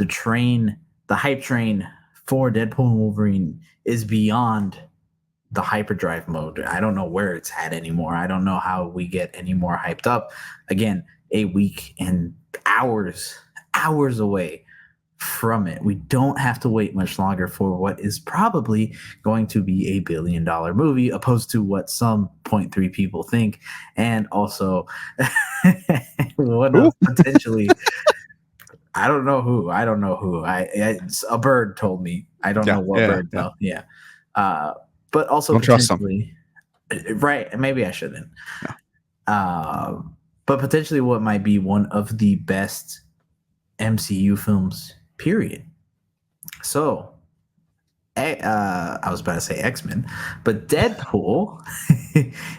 the hype train for Deadpool and Wolverine is beyond the hyperdrive mode. I don't know where it's at anymore. I don't know how we get any more hyped up. Again, a week and hours away from it. We don't have to wait much longer for what is probably going to be $1 billion movie, opposed to what some 0.3 people think, and also one of potentially. I don't know who. A bird told me. I don't know what bird though. Yeah. But also don't trust them. Right. Maybe I shouldn't. No. But potentially what might be one of the best MCU films, period. So, I was about to say X-Men, but Deadpool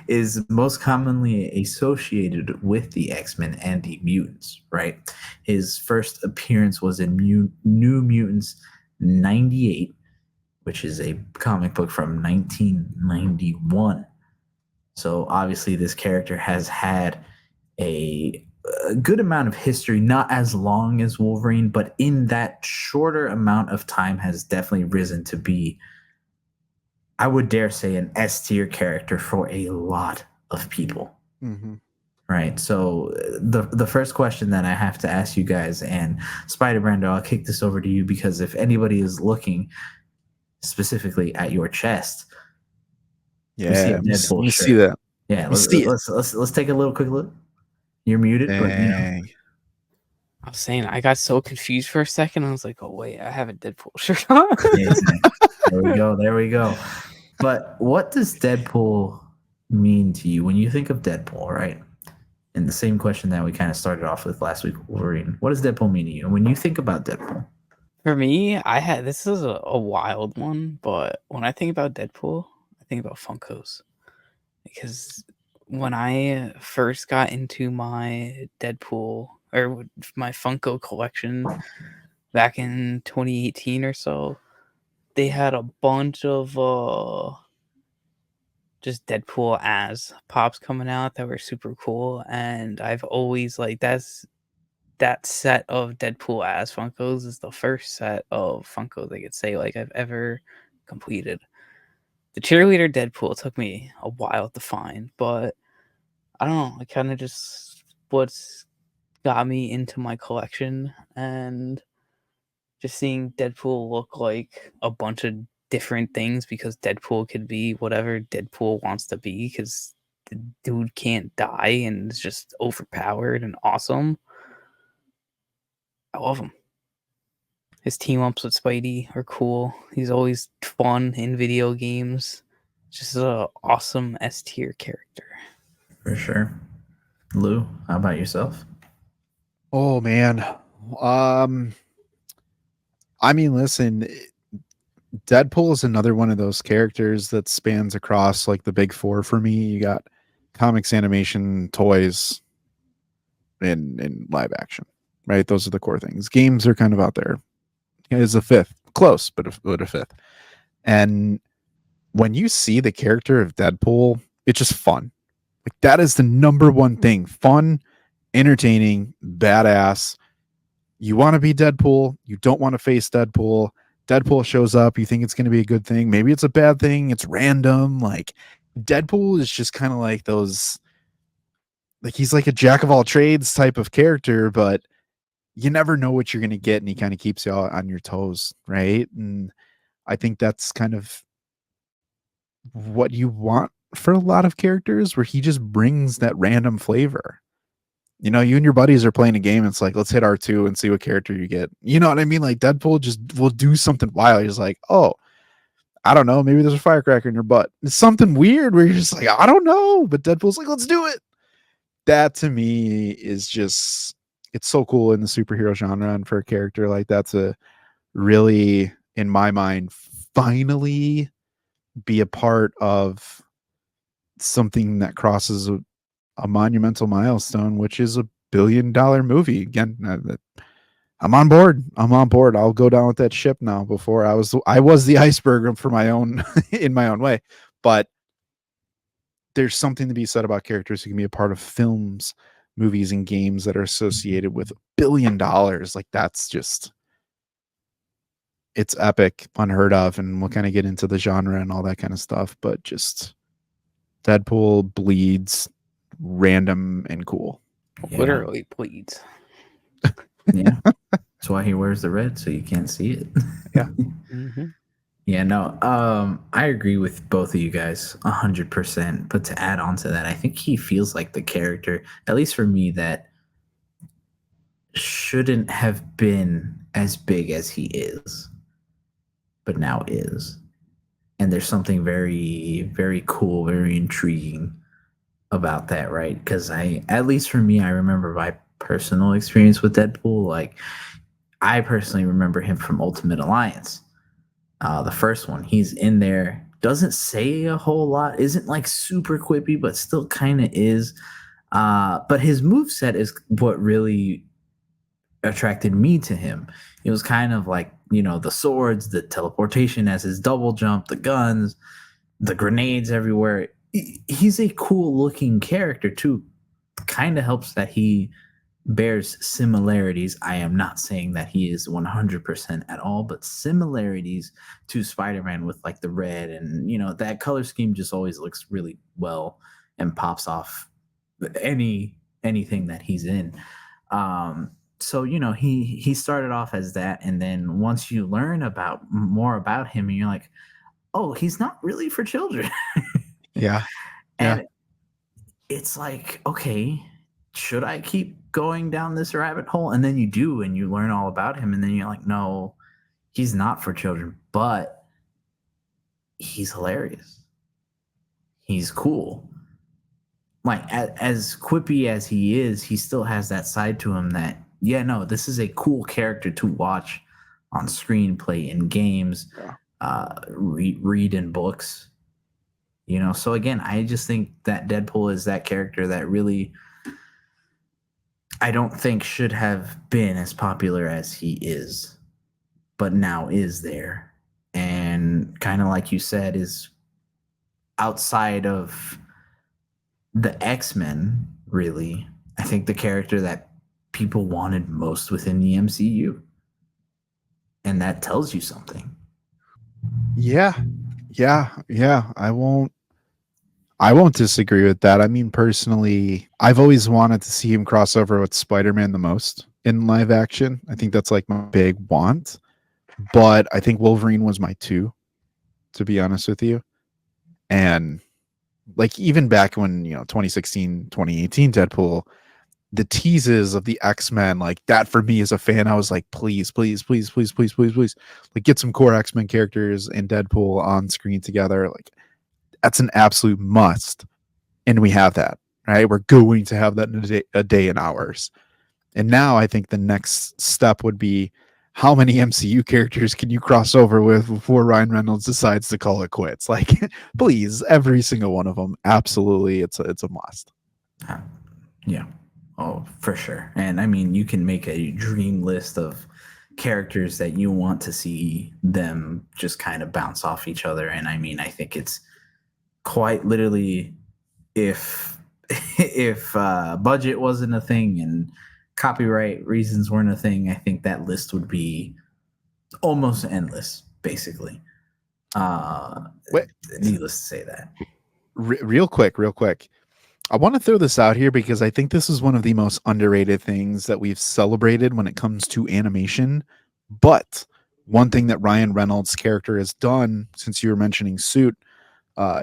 is most commonly associated with the X-Men and the mutants, right? His first appearance was in New Mutants 98, which is a comic book from 1991. So obviously this character has had a good amount of history, not as long as Wolverine, but in that shorter amount of time has definitely risen to be, I would dare say, an S tier character for a lot of people. Mm-hmm. Right. So the first question that I have to ask you guys, and Spider Brando, I'll kick this over to you, because if anybody is looking specifically at your chest, we see a Deadpool shirt. See that. Yeah, let's take a little quick look. You're muted, but you know. I was saying, I got so confused for a second. I was like, oh, wait, I have a Deadpool shirt on. There we go. But what does Deadpool mean to you when you think of Deadpool, right? And the same question that we kind of started off with last week, Wolverine. What does Deadpool mean to you when you think about Deadpool? For me, this is a wild one, but when I think about Deadpool, I think about Funkos. Because when I first got into my Deadpool or my Funko collection back in 2018 or so, they had a bunch of just Deadpool as pops coming out that were super cool, and I've always that set of Deadpool as Funkos is the first set of Funkos I could say I've ever completed. The cheerleader Deadpool took me a while to find, but I don't know. It kind of just what's got me into my collection, and just seeing Deadpool look like a bunch of different things, because Deadpool could be whatever Deadpool wants to be, because the dude can't die and is just overpowered and awesome. I love him. His team ups with Spidey are cool. He's always fun in video games. Just an awesome S tier character. For sure. Lou, how about yourself? Oh man. I mean, listen, Deadpool is another one of those characters that spans across like the big four for me. You got comics, animation, toys, and live action, right? Those are the core things. Games are kind of out there. Is a fifth, close, but a fifth. And when you see the character of Deadpool, it's just fun. Like that is the number one thing: fun, entertaining, badass. You want to be Deadpool. You don't want to face Deadpool. Deadpool shows up. You think it's going to be a good thing. Maybe it's a bad thing. It's random. Like Deadpool is just kind of like those. Like he's like a jack of all trades type of character, but you never know what you're going to get, and he kind of keeps you on your toes, right? And I think that's kind of what you want for a lot of characters, where he just brings that random flavor. You know, you and your buddies are playing a game, and it's like, let's hit R2 and see what character you get. You know what I mean? Like Deadpool just will do something wild. He's like, oh, I don't know, maybe there's a firecracker in your butt. It's something weird where you're just like, I don't know. But Deadpool's like, let's do it. That to me is just, it's so cool in the superhero genre, and for a character like that's a really, in my mind, finally be a part of something that crosses a monumental milestone, which is $1 billion movie. Again, I'm on board. I'll go down with that ship now. Before I was the iceberg for my own in my own way, but there's something to be said about characters who can be a part of films, movies, and games that are associated with $1 billion. Like that's just, it's epic, unheard of, and we'll kind of get into the genre and all that kind of stuff. But just Deadpool bleeds random and cool. Yeah. Literally bleeds. Yeah. That's why he wears the red, so you can't see it. Yeah. Mm-hmm. Yeah, no, I agree with both of you guys 100%. But to add on to that, I think he feels like the character, at least for me, that shouldn't have been as big as he is, but now is. And there's something very, very cool, very intriguing about that, right? Because at least for me, I remember my personal experience with Deadpool. Like, I personally remember him from Ultimate Alliance. The first one, he's in there, doesn't say a whole lot, isn't like super quippy, but still kind of is. But his move set is what really attracted me to him. It was kind of like, the swords, the teleportation as his double jump, the guns, the grenades everywhere. He's a cool looking character too. Kind of helps that he bears similarities. I am not saying that he is 100% at all, but similarities to Spider-Man with like the red, and that color scheme just always looks really well and pops off anything that he's in. So he started off as that, and then once you learn about more about him, and you're like, oh, he's not really for children. Yeah. And it's like, okay, should I keep going down this rabbit hole? And then you do, and you learn all about him, and then you're like, no, he's not for children, but he's hilarious. He's cool. Like, as quippy as he is, he still has that side to him that, yeah, no, this is a cool character to watch on screen, play in games, read in books. So again, I just think that Deadpool is that character that really, I don't think should have been as popular as he is, but now is there. And kind of like you said, is outside of the X-Men, really, I think the character that people wanted most within the MCU. And that tells you something. Yeah. I won't disagree with that. I mean, personally, I've always wanted to see him cross over with Spider-Man the most in live action. I think that's like my big want. But I think Wolverine was my 2, to be honest with you. And like even back when, 2016, 2018 Deadpool, the teases of the X-Men, like that for me as a fan, I was like, please, please, please, please, please, please, please, like get some core X-Men characters and Deadpool on screen together. Like that's an absolute must. And we have that, right? We're going to have that in a day in hours. And now I think the next step would be how many MCU characters can you cross over with before Ryan Reynolds decides to call it quits? Like, please, every single one of them. Absolutely, it's a must. Yeah. Oh, for sure. And I mean, you can make a dream list of characters that you want to see them just kind of bounce off each other. And I mean, I think it's quite literally, if budget wasn't a thing and copyright reasons weren't a thing, I think that list would be almost endless, basically. Needless to say that. Real quick. I want to throw this out here because I think this is one of the most underrated things that we've celebrated when it comes to animation. But one thing that Ryan Reynolds' character has done, since you were mentioning Suit,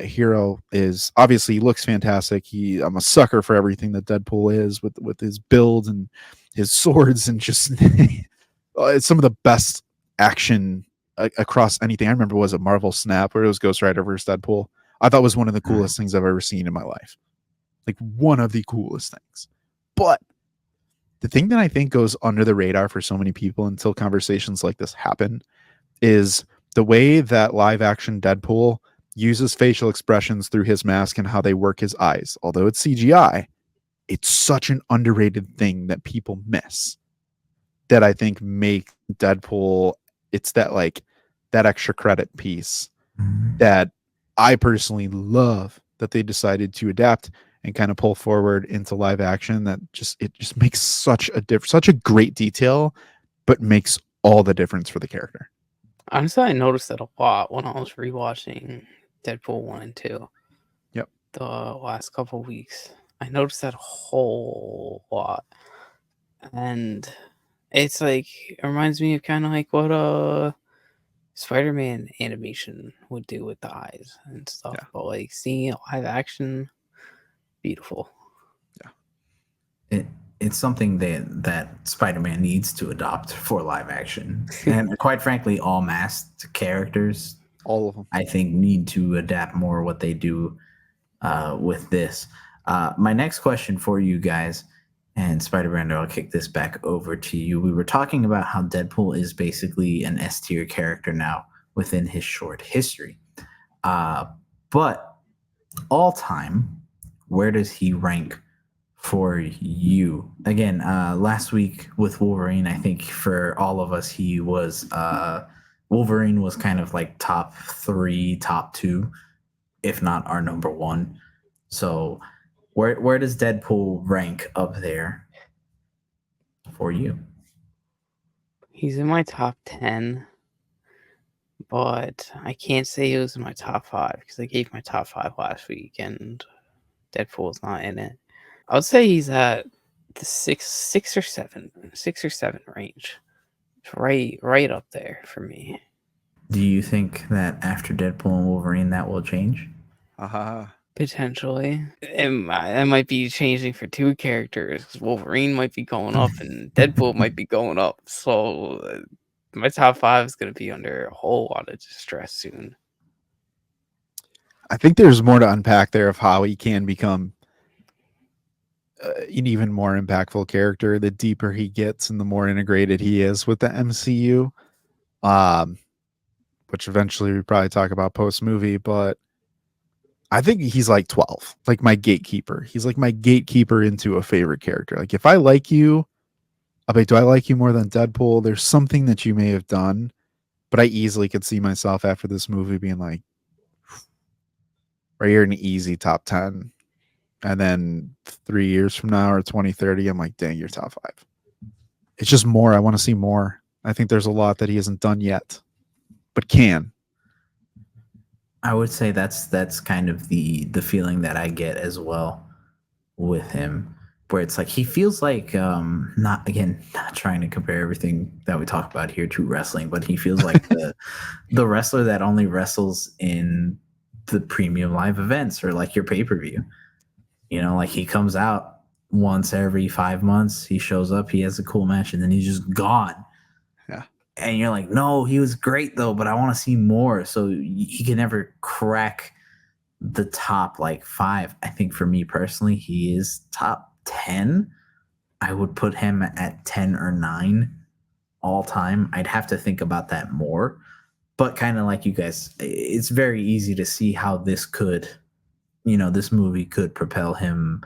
Hero, is obviously he looks fantastic. I'm a sucker for everything that Deadpool is with his build and his swords and just it's some of the best action across anything. I remember was it Marvel Snap where it was Ghost Rider versus Deadpool. I thought was one of the coolest things I've ever seen in my life. Like one of the coolest things. But the thing that I think goes under the radar for so many people until conversations like this happen is the way that live action Deadpool uses facial expressions through his mask and how they work his eyes. Although it's CGI, it's such an underrated thing that people miss that I think make Deadpool, it's that like that extra credit piece that I personally love that they decided to adapt and kind of pull forward into live action. That it just makes such a great detail, but makes all the difference for the character. Honestly, I noticed that a lot when I was rewatching Deadpool 1 and 2 Yep. the last couple weeks. I noticed that a whole lot. And it's like it reminds me of kind of like what Spider-Man animation would do with the eyes and stuff. Yeah. But like seeing it live action, beautiful. It's something that Spider-Man needs to adopt for live action, and quite frankly, all masked characters All of them. I think need to adapt more what they do with this. My next question for you guys, and Spider-Man, I'll kick this back over to you. We were talking about how Deadpool is basically an S tier character now within his short history. But all time, where does he rank for you? Again, last week with Wolverine, I think for all of us, he was Wolverine was kind of like top 3, top 2, if not our number 1. So where does Deadpool rank up there for you? He's in my top 10, but I can't say he was in my top 5 because I gave my top 5 last week and Deadpool's not in it. I would say he's at the 6 or 7 range. It's right up there for me. Do you think that after Deadpool and Wolverine that will change? Potentially. It might be changing for 2 characters. 'Cause Wolverine might be going up and Deadpool might be going up. So my top 5 is going to be under a whole lot of distress soon. I think there's more to unpack there of how he can become an even more impactful character the deeper he gets and the more integrated he is with the MCU. Which eventually we probably talk about post movie, but I think he's like 12, like my gatekeeper. He's like my gatekeeper into a favorite character. Like if I like you, I'll be, do I like you more than Deadpool? There's something that you may have done, but I easily could see myself after this movie being like, right here, an easy top 10. And then 3 years from now or 2030, I'm like, dang, you're top 5. It's just more. I want to see more. I think there's a lot that he hasn't done yet, but can. I would say that's kind of the feeling that I get as well with him, where it's like he feels like not trying to compare everything that we talk about here to wrestling, but he feels like the wrestler that only wrestles in the premium live events or like your pay-per-view. You know, like he comes out once every 5 months, he shows up, he has a cool match, and then he's just gone. Yeah. And you're like, no, he was great though, but I want to see more. So he can never crack the top like 5. I think for me personally, he is top 10. I would put him at 10 or 9 all time. I'd have to think about that more. But kind of like you guys, it's very easy to see how this could, this movie could propel him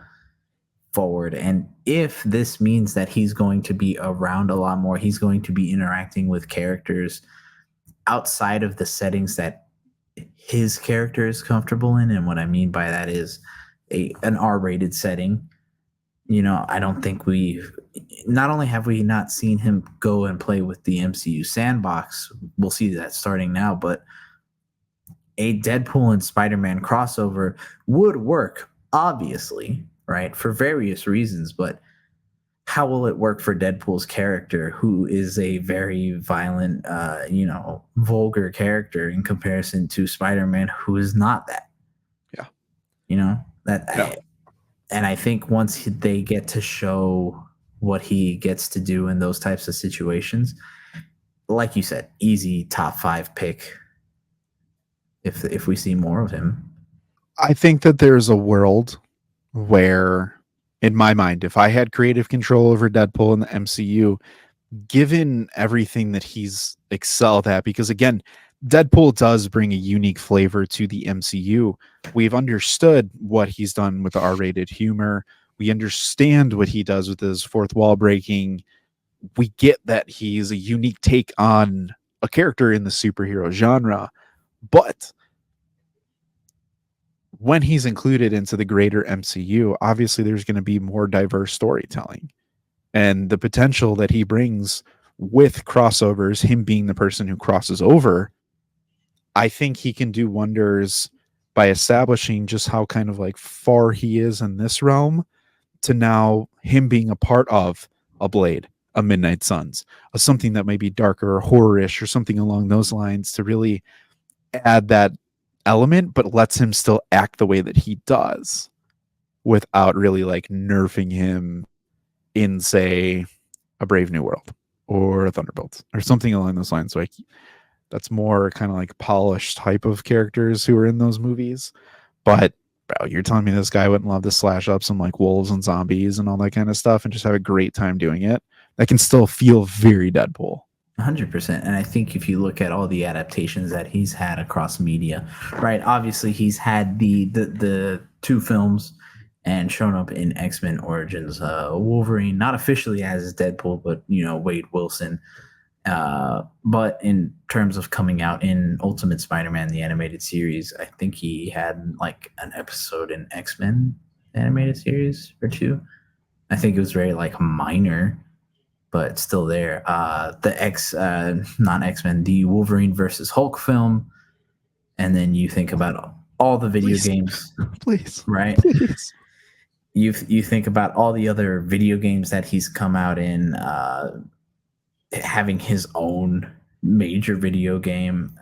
forward. And if this means that he's going to be around a lot more, he's going to be interacting with characters outside of the settings that his character is comfortable in. And what I mean by that is an R-rated setting. I don't think not only have we not seen him go and play with the MCU sandbox, we'll see that starting now, but a Deadpool and Spider-Man crossover would work, obviously, right? For various reasons, but how will it work for Deadpool's character, who is a very violent, vulgar character in comparison to Spider-Man, who is not that? Yeah. Yeah. And I think once they get to show what he gets to do in those types of situations, like you said, easy top 5 pick if we see more of him. I think that there's a world where, in my mind, if I had creative control over Deadpool in the MCU, given everything that he's excelled at, because again, Deadpool does bring a unique flavor to the MCU. We've understood what he's done with the R-rated humor. We understand what he does with his fourth wall breaking. We get that he's a unique take on a character in the superhero genre. But when he's included into the greater MCU, obviously there's going to be more diverse storytelling. And the potential that he brings with crossovers, him being the person who crosses over, I think he can do wonders by establishing just how kind of like far he is in this realm to now him being a part of a Blade, a Midnight Suns, something that may be darker or horror-ish or something along those lines to really add that element, but lets him still act the way that he does without really like nerfing him in, say, a Brave New World or a Thunderbolts or something along those lines. Like that's more kind of like polished type of characters who are in those movies. But bro, you're telling me this guy wouldn't love to slash up some like wolves and zombies and all that kind of stuff and just have a great time doing it? That can still feel very Deadpool. 100%. And I think if you look at all the adaptations that he's had across media, right? Obviously, he's had the two films and shown up in X-Men Origins Wolverine, not officially as Deadpool, but Wade Wilson. But in terms of coming out in Ultimate Spider-Man, the animated series, I think he had like an episode in X-Men animated series or two. I think it was very like minor, but still there. Not X-Men, the Wolverine versus Hulk film. And then you think about all the video games. Please. Right? Please. You think about all the other video games that he's come out in, having his own major video game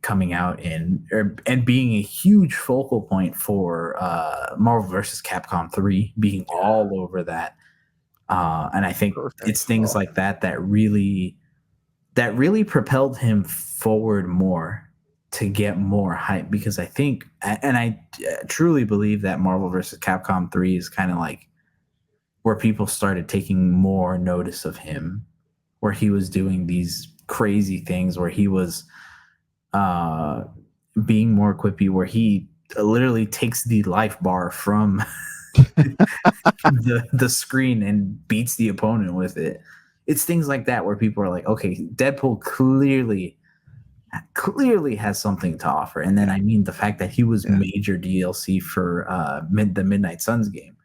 coming out and being a huge focal point for Marvel vs. Capcom 3, being all over that. And I think it's things like that really propelled him forward more to get more hype, because I think, and I truly believe that Marvel vs. Capcom 3 is kind of like where people started taking more notice of him, where he was doing these crazy things, where he was being more quippy, where he literally takes the life bar from the screen and beats the opponent with it. It's things like that where people are like, okay, Deadpool clearly has something to offer. And then I mean the fact that he was major DLC for the Midnight Suns game.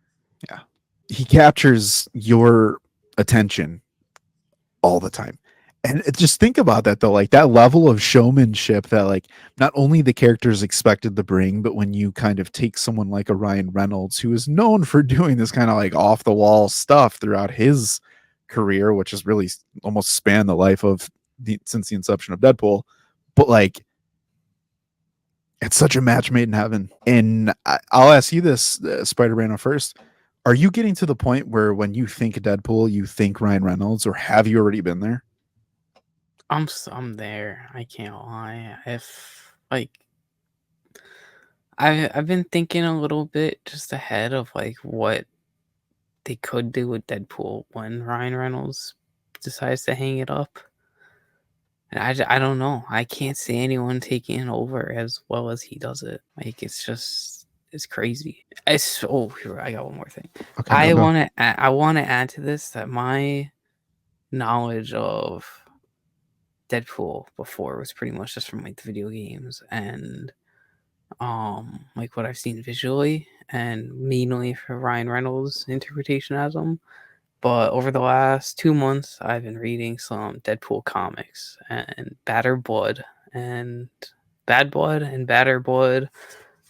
Yeah. He captures your attention all the time. And just think about that though, like that level of showmanship that like not only the characters expected to bring, but when you kind of take someone like a Ryan Reynolds, who is known for doing this kind of like off the wall stuff throughout his career, which has really almost spanned the life of since the inception of Deadpool, but like it's such a match made in heaven. And I'll ask you this, Spider-Man first. Are you getting to the point where when you think Deadpool, you think Ryan Reynolds, or have you already been there? I'm there. I can't lie. If like I've been thinking a little bit just ahead of like what they could do with Deadpool when Ryan Reynolds decides to hang it up. And I don't know. I can't see anyone taking it over as well as he does it. Like it's crazy. I got one more thing. Okay, I want to add to this that my knowledge of Deadpool before was pretty much just from like the video games and like what I've seen visually and mainly for Ryan Reynolds' interpretation as him. But over the last 2 months, I've been reading some Deadpool comics and Batter Blood and Bad Blood and Batter Blood,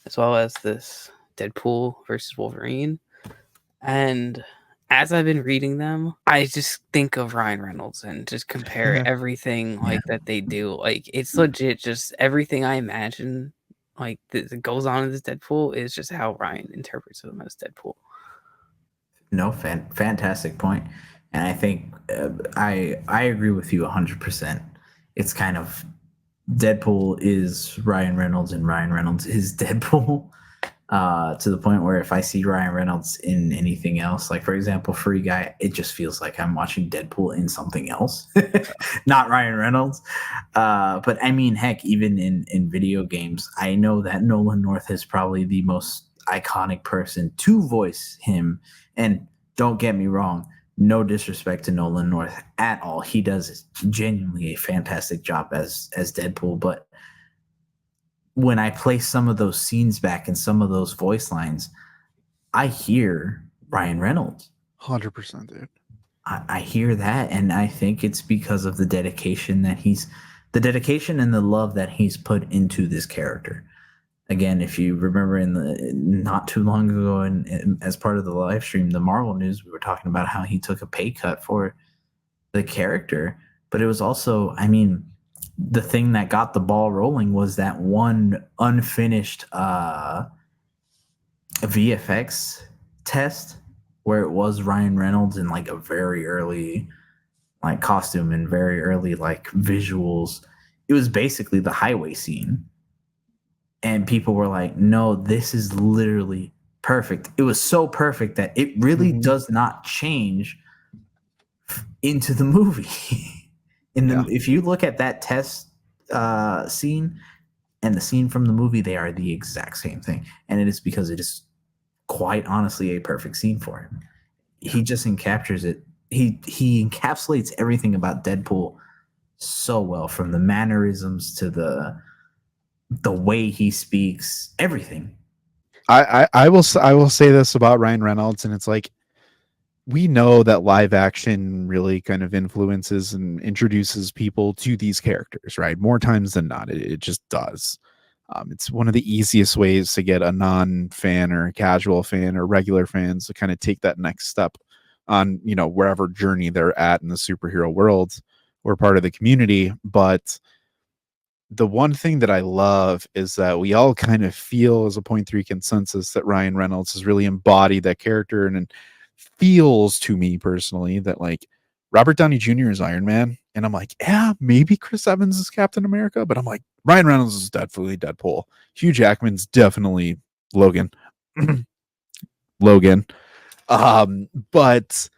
as well as this Deadpool versus Wolverine. And as I've been reading them, I just think of Ryan Reynolds and just compare everything like that they do. Like it's legit, just everything I imagine like that goes on in this Deadpool is just how Ryan interprets them as Deadpool. No, fantastic point. And I think I agree with you 100%. It's kind of Deadpool is Ryan Reynolds and Ryan Reynolds is Deadpool, to the point where if I see Ryan Reynolds in anything else, like for example, Free Guy, it just feels like I'm watching Deadpool in something else, not Ryan Reynolds. But I mean, heck, even in video games, I know that Nolan North is probably the most iconic person to voice him. And don't get me wrong, no disrespect to Nolan North at all. He does genuinely a fantastic job as Deadpool. But when I play some of those scenes back and some of those voice lines, I hear Ryan Reynolds. 100%, dude. I hear that, and I think it's because of the dedication and the love that he's put into this character. Again, if you remember in the not too long ago, and as part of the live stream, the Marvel news, we were talking about how he took a pay cut for the character, but it was also, I mean, the thing that got the ball rolling was that one unfinished VFX test where it was Ryan Reynolds in like a very early like costume and very early like visuals. It was basically the highway scene. And people were like, no, this is literally perfect. It was so perfect that it really does not change into the movie. If you look at that test scene and the scene from the movie, they are the exact same thing. And it is because it is quite honestly a perfect scene for him. He just encaptures it. He encapsulates everything about Deadpool so well, from the mannerisms to the way he speaks, everything. I will say this about Ryan Reynolds, and it's like, we know that live action really kind of influences and introduces people to these characters, right? More times than not, it just does. It's one of the easiest ways to get a non-fan or casual fan or regular fans to kind of take that next step on, you know, wherever journey they're at in the superhero world or part of the community. But the one thing that I love is that we all kind of feel as a point three consensus that Ryan Reynolds has really embodied that character, and feels to me personally that like Robert Downey Jr. is Iron Man, and I'm like, yeah, maybe Chris Evans is Captain America, but I'm like, Ryan Reynolds is definitely Deadpool. Hugh Jackman's definitely Logan. Logan. But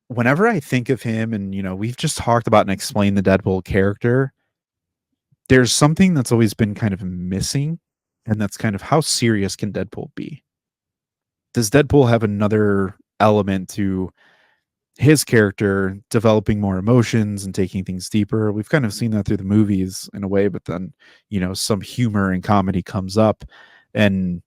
whenever I think of him, and you know, we've just talked about and explained the Deadpool character, there's something that's always been kind of missing, and that's kind of how serious can Deadpool be? Does Deadpool have another element to his character developing more emotions and taking things deeper? We've kind of seen that through the movies in a way, but then, you know, some humor and comedy comes up. And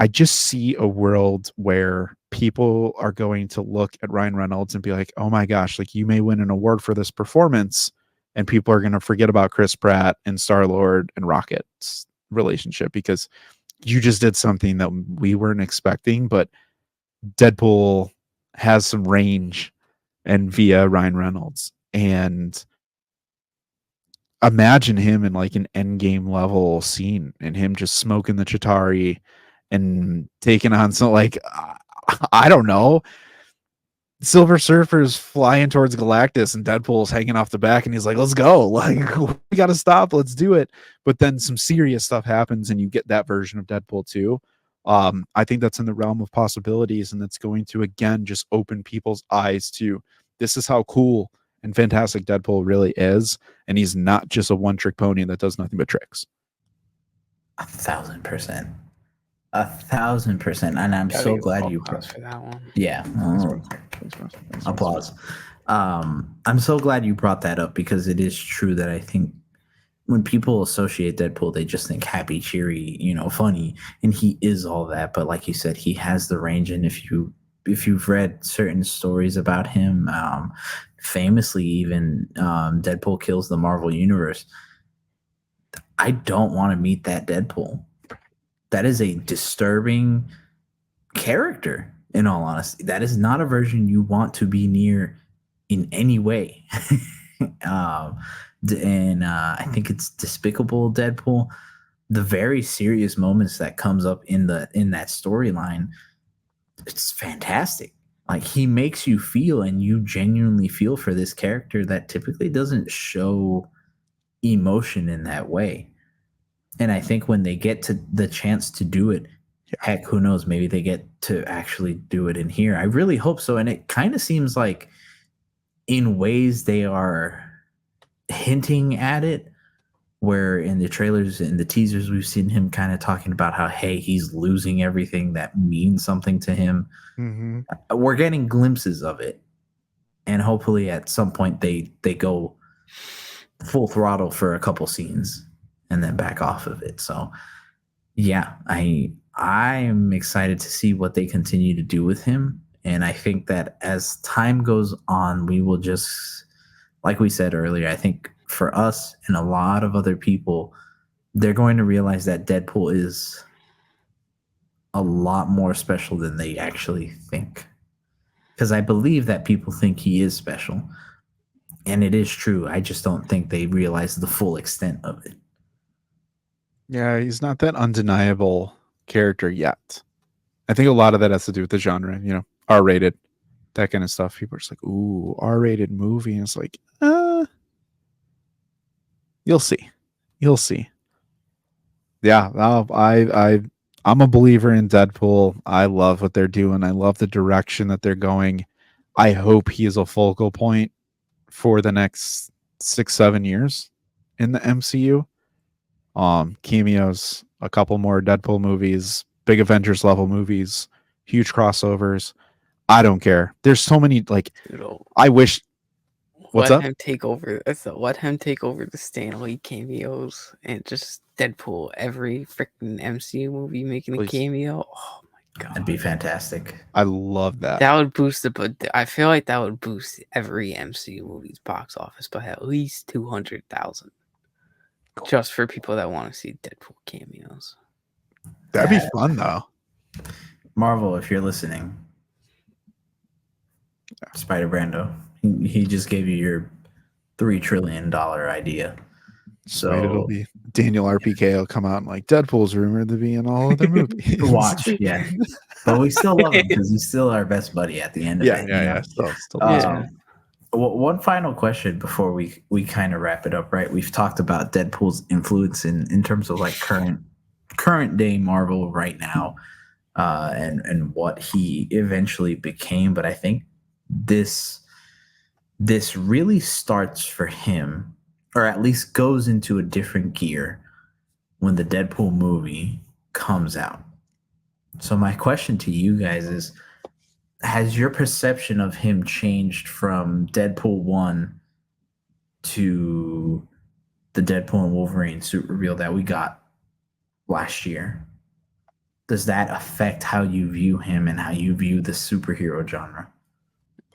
I just see a world where people are going to look at Ryan Reynolds and be like, oh my gosh, like, you may win an award for this performance. And people are going to forget about Chris Pratt and Star-Lord and Rocket's relationship because you just did something that we weren't expecting. But Deadpool has some range and via Ryan Reynolds. And imagine him in like an Endgame level scene and him just smoking the Chitauri and taking on some, like, I don't know, Silver Surfer's flying towards Galactus and Deadpool's hanging off the back and he's like, let's go. Like, we got to stop. Let's do it. But then some serious stuff happens and you get that version of Deadpool too. I think that's in the realm of possibilities, and that's going to, again, just open people's eyes to this is how cool and fantastic Deadpool really is. And he's not just a one trick pony that does nothing but tricks. 1,000%. 1,000%. And I'm so glad you brought for that one. Yeah. Applause. I'm so glad you brought that up, because it is true that I think when people associate Deadpool, they just think happy, cheery, you know, funny, and he is all that. But like you said, he has the range, and if you've read certain stories about him, famously even Deadpool kills the Marvel Universe. I don't want to meet that Deadpool. That is a disturbing character, in all honesty. That is not a version you want to be near in any way. I think it's Despicable Deadpool. The very serious moments that comes up in that storyline, it's fantastic. Like, he makes you feel, and you genuinely feel for this character that typically doesn't show emotion in that way. And I think when they get to the chance to do it, heck, who knows, maybe they get to actually do it in here. I really hope so. And it kind of seems like in ways they are hinting at it, where in the trailers and the teasers we've seen him kind of talking about how, hey, he's losing everything that means something to him. Mm-hmm. We're getting glimpses of it, and hopefully at some point they go full throttle for a couple scenes and then back off of it. So yeah, I'm excited to see what they continue to do with him And I think that as time goes on, we will just, like we said earlier, I think for us and a lot of other people, they're going to realize that Deadpool is a lot more special than they actually think. Because I believe that people think he is special. And it is true. I just don't think they realize the full extent of it. Yeah, he's not that undeniable character yet. I think a lot of that has to do with the genre, R-rated, that kind of stuff. People are just like, ooh, R-rated movie. And it's like, you'll see. You'll see. Yeah, I'm a believer in Deadpool. I love what they're doing. I love the direction that they're going. I hope he is a focal point for the next 6-7 years in the MCU. Cameos, a couple more Deadpool movies, big Avengers level movies, huge crossovers. I don't care. There's so many, like, I wish. What's let up? him take over. Let him take over the Stanley cameos and just Deadpool every freaking MCU movie making a Please. cameo. Oh my god, That'd be fantastic. I love that. that would boost the. But I feel like that would boost every MCU movie's box office by at least 200,000, just for people that want to see Deadpool cameos. That'd be fun though. Marvel, if you're listening, Spider Brando, he just gave you your $3 trillion idea. So it'll be Daniel RPK will come out and like Deadpool's rumored to be in all other movies. Watch, yeah. But we still love him because he's still our best buddy at the end of it. Yeah. Still One final question before we kind of wrap it up, right? We've talked about Deadpool's influence in terms of like current day Marvel right now, and what he eventually became. But I think this really starts for him, or at least goes into a different gear when the Deadpool movie comes out. So my question to you guys is, has your perception of him changed from Deadpool 1 to the Deadpool and Wolverine suit reveal that we got last year? Does that affect how you view him and how you view the superhero genre?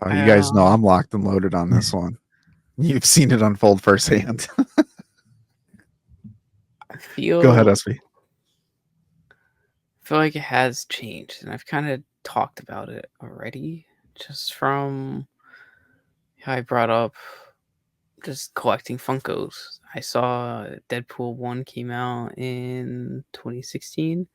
You guys know I'm locked and loaded on this one. You've seen it unfold firsthand. Go ahead, SV. I feel like it has changed, and I've kind of talked about it already, just from how I brought up just collecting Funkos. I saw Deadpool 1 came out in 2016.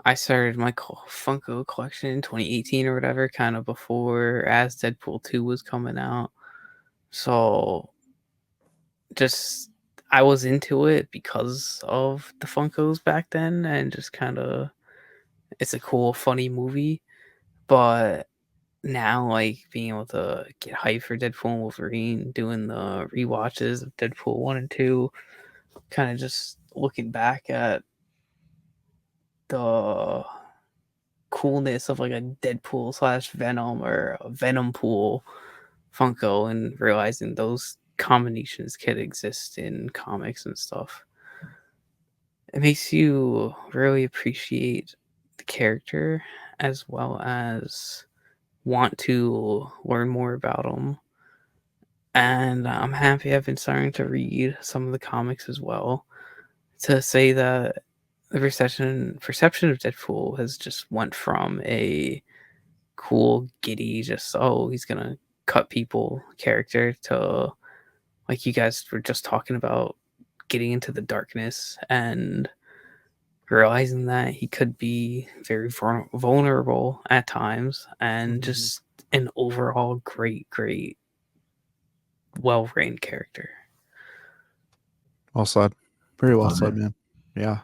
I started my Funko collection in 2018 or whatever, kind of before as Deadpool 2 was coming out. So just I was into it because of the Funkos back then, and just kind of it's a cool, funny movie. But now, like, being able to get hyped for Deadpool and Wolverine, doing the rewatches of Deadpool 1 and 2, kind of just looking back at the coolness of like a Deadpool / Venom or a Venom Pool Funko, and realizing those combinations could exist in comics and stuff. It makes you really appreciate the character as well as want to learn more about them. And I'm happy I've been starting to read some of the comics as well, to say that the perception of Deadpool has just went from a cool, giddy, just he's gonna cut people character to, like you guys were just talking about, getting into the darkness and realizing that he could be very vulnerable at times, and just an overall great, well-written character. Well said. Very well said, man. Yeah.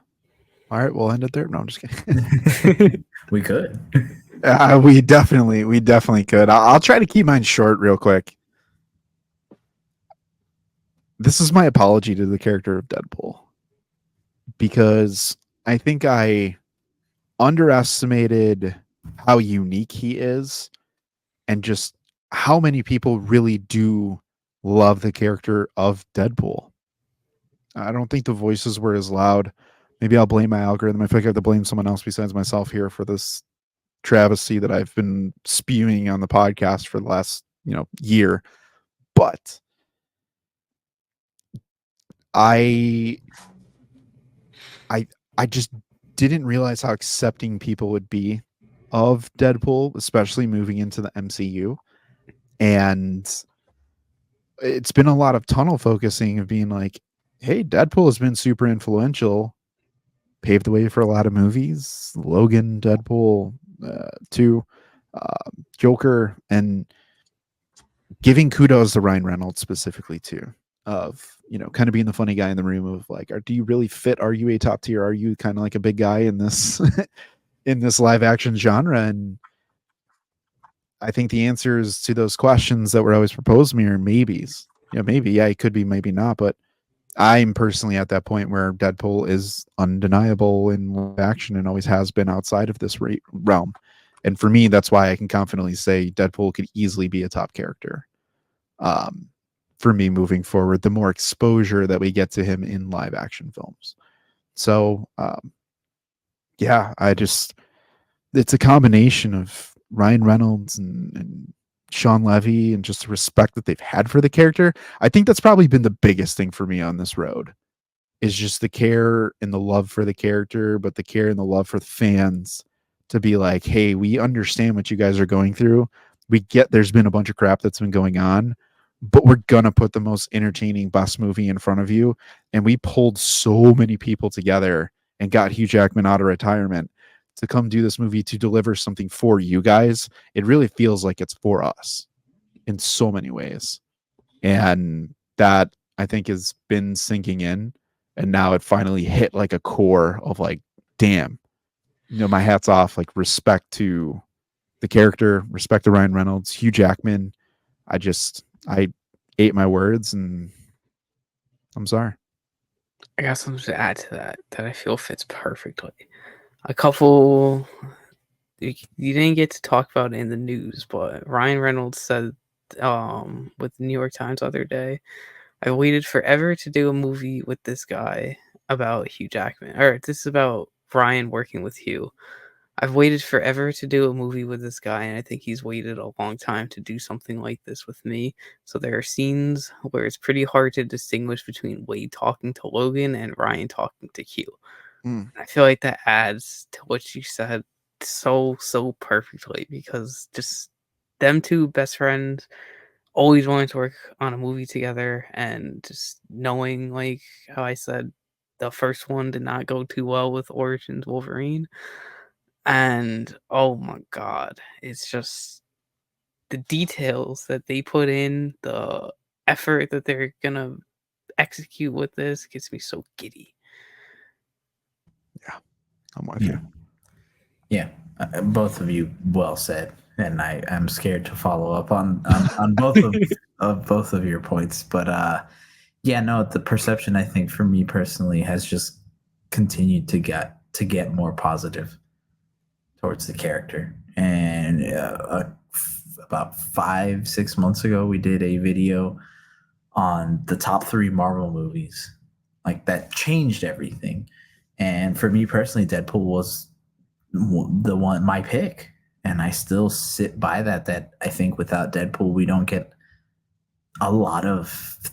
All right, we'll end it there. No, I'm just kidding. We could. We definitely could. I'll try to keep mine short real quick. This is my apology to the character of Deadpool, because I think I underestimated how unique he is and just how many people really do love the character of Deadpool. I don't think the voices were as loud. Maybe I'll blame my algorithm. I feel like I have to blame someone else besides myself here for this travesty that I've been spewing on the podcast for the last, year. But I I I just didn't realize how accepting people would be of Deadpool, especially moving into the MCU. And it's been a lot of tunnel focusing of being like, hey, Deadpool has been super influential, paved the way for a lot of movies, Logan, Deadpool, 2, Joker, and giving kudos to Ryan Reynolds specifically too, of kind of being the funny guy in the room of like, do you really fit? Are you a top tier? Are you kind of like a big guy in this in this live action genre? And I think the answers to those questions that were always proposed to me are maybes. Maybe, yeah, it could be, maybe not, but I'm personally at that point where Deadpool is undeniable in live action and always has been outside of this realm. And for me, that's why I can confidently say Deadpool could easily be a top character. For me moving forward, the more exposure that we get to him in live action films. So, yeah, it's a combination of Ryan Reynolds and Sean Levy and just the respect that they've had for the character. I think that's probably been the biggest thing for me on this road is just the care and the love for the character, but the care and the love for the fans to be like, hey, we understand what you guys are going through. We get there's been a bunch of crap that's been going on, but we're gonna put the most entertaining best movie in front of you. And we pulled so many people together and got Hugh Jackman out of retirement to come do this movie to deliver something for you guys. It really feels like it's for us in so many ways. And that I think has been sinking in. And now it finally hit like a core of like, damn, my hat's off, like respect to the character, respect to Ryan Reynolds, Hugh Jackman. I ate my words and I'm sorry. I got something to add to that I feel fits perfectly. A couple you didn't get to talk about it in the news, but Ryan Reynolds said with the New York Times the other day, I waited forever to do a movie with this guy about Hugh Jackman. Or this is about Ryan working with Hugh. I've waited forever to do a movie with this guy, and I think he's waited a long time to do something like this with me. So there are scenes where it's pretty hard to distinguish between Wade talking to Logan and Ryan talking to Hugh. Mm. I feel like that adds to what you said so perfectly, because just them two best friends always wanting to work on a movie together, and just knowing, like how I said, the first one did not go too well with Origins Wolverine. And oh my god, it's just the details that they put in, the effort that they're gonna execute with this gets me so giddy. Yeah, I'm with Yeah. you. Yeah, both of you well said, and I'm scared to follow up on both of both of your points. But yeah, no, the perception I think for me personally has just continued to get more positive towards the character. And about 5-6 months ago, we did a video on the top 3 Marvel movies, like that changed everything. And for me personally, Deadpool was my pick, and I still sit by that I think without Deadpool we don't get a lot of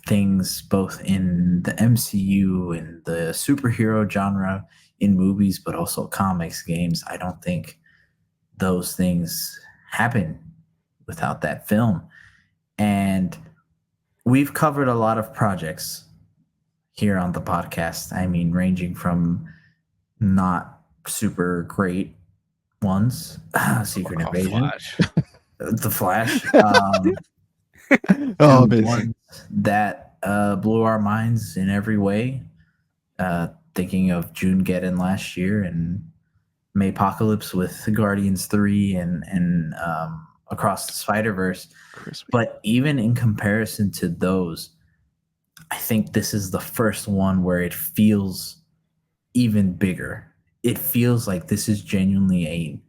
things both in the MCU and the superhero genre in movies, but also comics, games. I don't think those things happen without that film. And we've covered a lot of projects here on the podcast. I mean, ranging from not super great ones, Secret Invasion, Flash. The Flash, Oh, to amazing. ones that blew our minds in every way. Thinking of June Gedden last year and Maypocalypse with Guardians 3 and Across the Spider-Verse. Crispy. But even in comparison to those, I think this is the first one where it feels even bigger. It feels like this is genuinely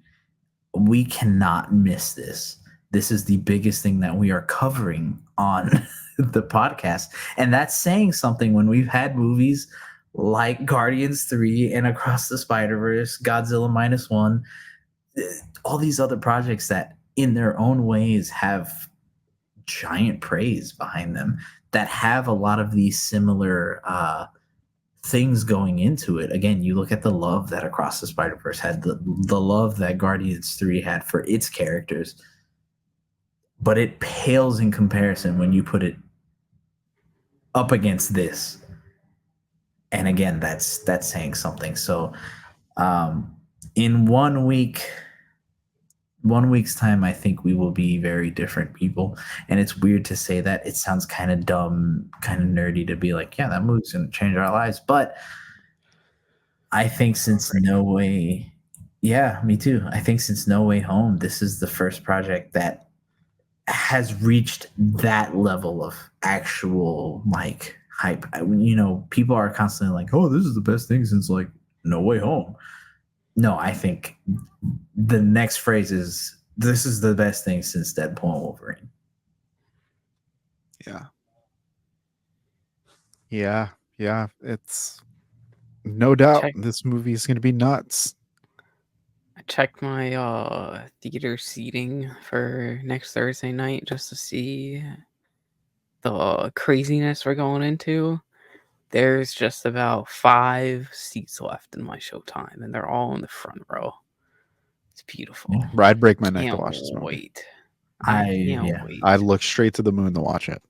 we cannot miss this. This is the biggest thing that we are covering on the podcast. And that's saying something when we've had movies like Guardians 3 and Across the Spider-Verse, Godzilla -1, all these other projects that in their own ways have giant praise behind them, that have a lot of these similar things going into it. Again, you look at the love that Across the Spider-Verse had, the love that Guardians 3 had for its characters, but it pales in comparison when you put it up against this. And again, that's saying something. So in 1 week's time, I think we will be very different people. And it's weird to say that. It sounds kind of dumb, kind of nerdy to be like, yeah, that movie's going to change our lives. But I think since No Way, yeah, me too. I think since No Way Home, this is the first project that has reached that level of actual like hype. People are constantly like, oh, this is the best thing since like No Way Home. No, I think the next phrase is, this is the best thing since Deadpool and Wolverine. Yeah. Yeah. It's no doubt this movie is going to be nuts. I checked my theater seating for next Thursday night just to see the craziness we're going into. There's just about 5 seats left in my showtime, and they're all in the front row. It's beautiful. Yeah. I'd break my neck to watch this movie. Wait. I I'd look straight to the moon to watch it.